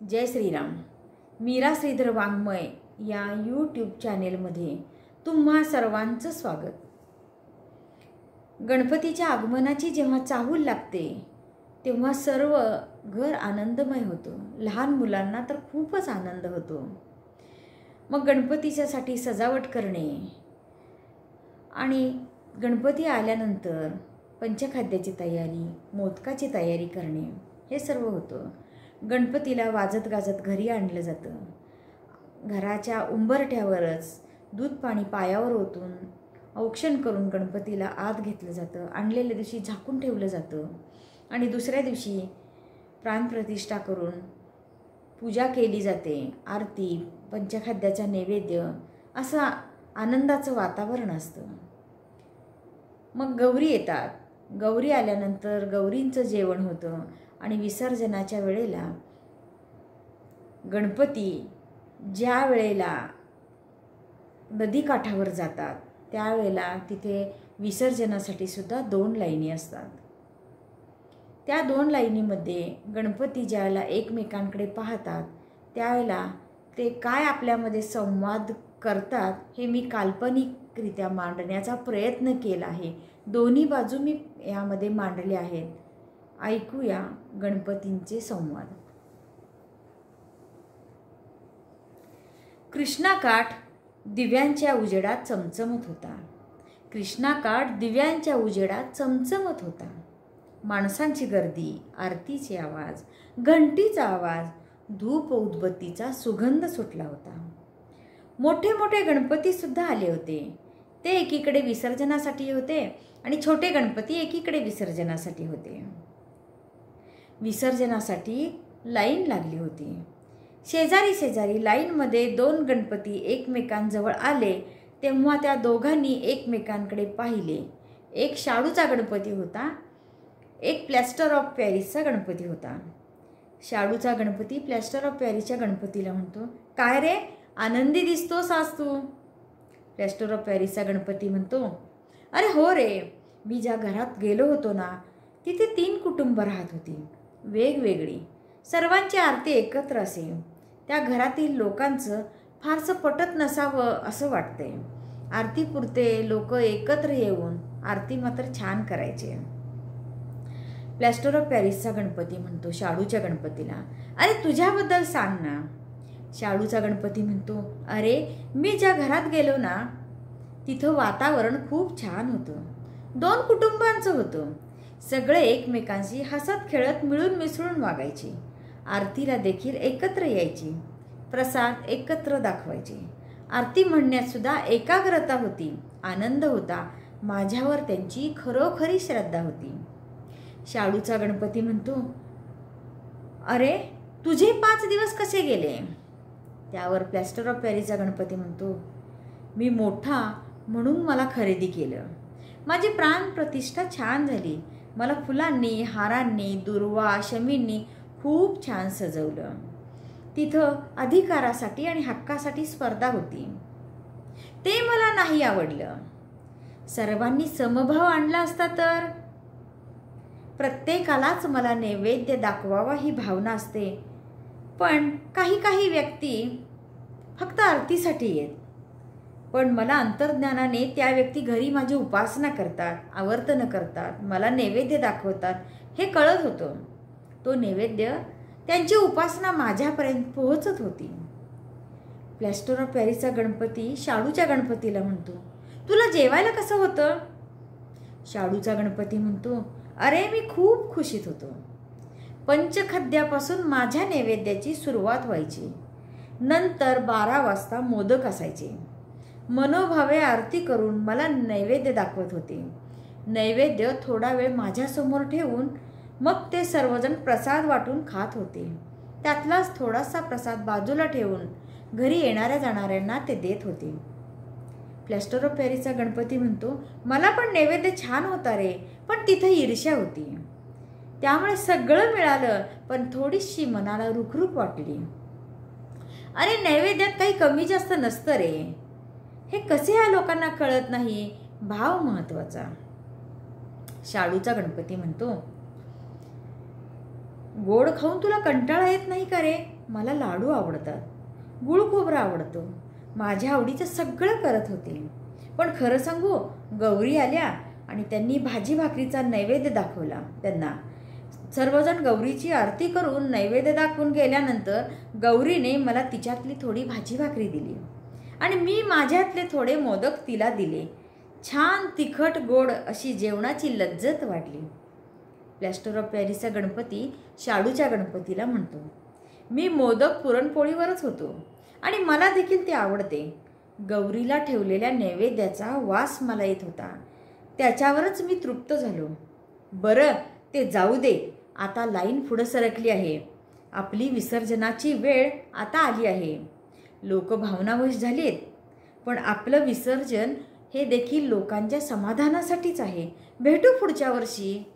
जय श्रीराम. मीरा श्रीधर वाङ्मय या यूट्यूब चॅनेलमध्ये तुम्हा सर्वांचं स्वागत. गणपतीच्या आगमनाची जेव्हा चाहूल लागते तेव्हा सर्व घर आनंदमय होतं. लहान मुलांना तर खूपच आनंद होतो. मग गणपतीच्यासाठी सजावट करणे आणि गणपती आल्यानंतर पंचखाद्याची तयारी, मोदकाची तयारी करणे हे सर्व होतं. गणपतीला वाजत गाजत घरी आणलं जातं. घराच्या उंबरठ्यावरच दूध पाणी पायावर ओतून औक्षण करून गणपतीला आत घेतलं जातं. आणलेल्या दिवशी झाकून ठेवलं जातं आणि दुसऱ्या दिवशी प्राणप्रतिष्ठा करून पूजा केली जाते. आरती, पंचखाद्याचा नैवेद्य असं आनंदाचं वातावरण असतं. मग गौरी येतात. गौरी आल्यानंतर गौरींचं जेवण होतं आणि विसर्जनाच्या वेळेला गणपती ज्या वेळेला नदीकाठावर जातात त्यावेळेला तिथे विसर्जनासाठी सुद्धा 2 लाईनी असतात. त्या 2 लाईनीमध्ये गणपती ज्यावेळेला एकमेकांकडे पाहतात त्यावेळेला ते काय आपल्यामध्ये संवाद करतात हे मी काल्पनिकरित्या मांडण्याचा प्रयत्न केला आहे. दोन्ही बाजू मी यामध्ये मांडले आहेत. ऐकूया गणपतींचे संवाद. कृष्णाकाठ दिव्यांच्या उजेडात चमचमत होता. कृष्णाकाठ दिव्यांच्या उजेडात चमचमत होता. माणसांची गर्दी, आरतीचे आवाज, घंटीचा आवाज, धूप उदबत्तीचा सुगंध सुटला होता. मोठे मोठे गणपती सुद्धा आले होते. ते एकीकडे विसर्जनासाठी होते आणि छोटे गणपती एकीकडे विसर्जनासाठी होते. विसर्जनासाठी लाईन लागली होती. शेजारी शेजारी लाईनमध्ये 2 गणपती एकमेकांजवळ आले तेव्हा त्या दोघांनी एकमेकांकडे पाहिले. एक शाडूचा गणपती होता, एक प्लॅस्टर ऑफ पॅरिसचा गणपती होता. शाडूचा गणपती प्लॅस्टर ऑफ पॅरिसच्या गणपतीला म्हणतो, काय रे आनंदी दिसतोस आज तू? प्लॅस्टर ऑफ पॅरिसचा गणपती म्हणतो, अरे हो रे, मी ज्या घरात गेलो होतो ना तिथे 3 कुटुंब राहत होती, वेगवेगळी. सर्वांची आरती एकत्र असे. त्या घरातील लोकांचं फारसं पटत नसावं असं वाटतंय. आरतीपुरते लोक एकत्र येऊन आरती मात्र छान करायचे. प्लॅस्टर ऑफ पॅरिसचा गणपती म्हणतो शाडूच्या गणपतीला, अरे तुझ्याबद्दल सांग ना. शाडूचा गणपती म्हणतो, अरे मी ज्या घरात गेलो ना तिथं वातावरण खूप छान होतं. 2 कुटुंबांचं होतं. सगळे एकमेकांशी हसत खेळत मिळून मिसळून वागायचे. आरतीला देखील एकत्र यायची. प्रसाद एकत्र दाखवायचे. आरती म्हणण्यात सुद्धा एकाग्रता होती, आनंद होता. माझ्यावर त्यांची खरोखरी श्रद्धा होती. शाडूचा गणपती म्हणतो, अरे तुझे 5 दिवस कसे गेले? त्यावर प्लॅस्टर ऑफ पॅरिसचा गणपती म्हणतो, मी मोठा म्हणून मला खरेदी केलं. माझी प्राणप्रतिष्ठा छान झाली. मला फुलांनी, हारांनी, दुर्वा, शमींनी खूप छान सजवलं. तिथं अधिकारासाठी आणि हक्कासाठी स्पर्धा होती. ते मला नाही आवडलं. सर्वांनी समभाव आणला असता तर. प्रत्येकालाच मला नैवेद्य दाखवावा ही भावना असते. पण काही काही व्यक्ती फक्त आरतीसाठी येत. पण मला अंतर्ज्ञानाने त्या व्यक्ती घरी माझी उपासना करतात, आवर्तन करतात, मला नैवेद्य दाखवतात हे कळत होतं. तो नैवेद्य, त्यांची उपासना माझ्यापर्यंत पोहोचत होती. प्लॅस्टर ऑफ पॅरिसचा गणपती शाडूच्या गणपतीला म्हणतो, तुला जेवायला कसं होतं? शाडूचा गणपती म्हणतो, अरे मी खूप खुशीत होतो. पंचखाद्यापासून माझ्या नैवेद्याची सुरुवात व्हायची. नंतर 12 वाजता मोदक असायचे. मनोभावे आरती करून मला नैवेद्य दाखवत होते. नैवेद्य थोडा वेळ माझ्यासमोर ठेवून मग ते सर्वजण प्रसाद वाटून खात होते. त्यातलाच थोडासा प्रसाद बाजूला ठेवून घरी येणाऱ्या जाणाऱ्यांना ते देत होते. प्लॅस्टर ऑफ पॅरिसचा गणपती म्हणतो, मला पण नैवेद्य छान होता रे, पण तिथे ईर्ष्या होती. त्यामुळे सगळं मिळालं पण थोडीशी मनाला रुखरुख वाटली. अरे नैवेद्यात काही कमी जास्त नसतं रे. हे कसे या लोकांना कळत नाही? भाव महत्वाचा. शाडूचा गणपती म्हणतो, गोड खाऊन तुला कंटाळा येत नाही का रे? मला लाडू आवडतात, गुळ खोबरं आवडतं, माझ्या आवडीचं सगळं करत होते. पण खरं सांगू, गौरी आल्या आणि त्यांनी भाजी भाकरीचा नैवेद्य दाखवला त्यांना. सर्वजण गौरीची आरती करून नैवेद्य दाखवून गेल्यानंतर गौरीने मला तिच्यातली थोडी भाजी भाकरी दिली आणि मी माझ्यातले थोडे मोदक तिला दिले. छान तिखट गोड अशी जेवणाची लज्जत वाढली. प्लॅस्टर ऑफ पॅरिसचा गणपती शाडूच्या गणपतीला म्हणतो. मी मोदक पुरणपोळीवरच होतो आणि मला देखील ते आवडते. गौरीला ठेवलेल्या नैवेद्याचा वास मला येत होता. त्याच्यावरच मी तृप्त झालो. बरं, ते जाऊ दे. आता लाईन पुढं सरकली आहे. आपली विसर्जनाची वेळ आता आली आहे. लोक भावनावश झालीत, पण आपलं विसर्जन हे देखील लोकांच्या समाधानासाठीच आहे. भेटू पुढच्या वर्षी.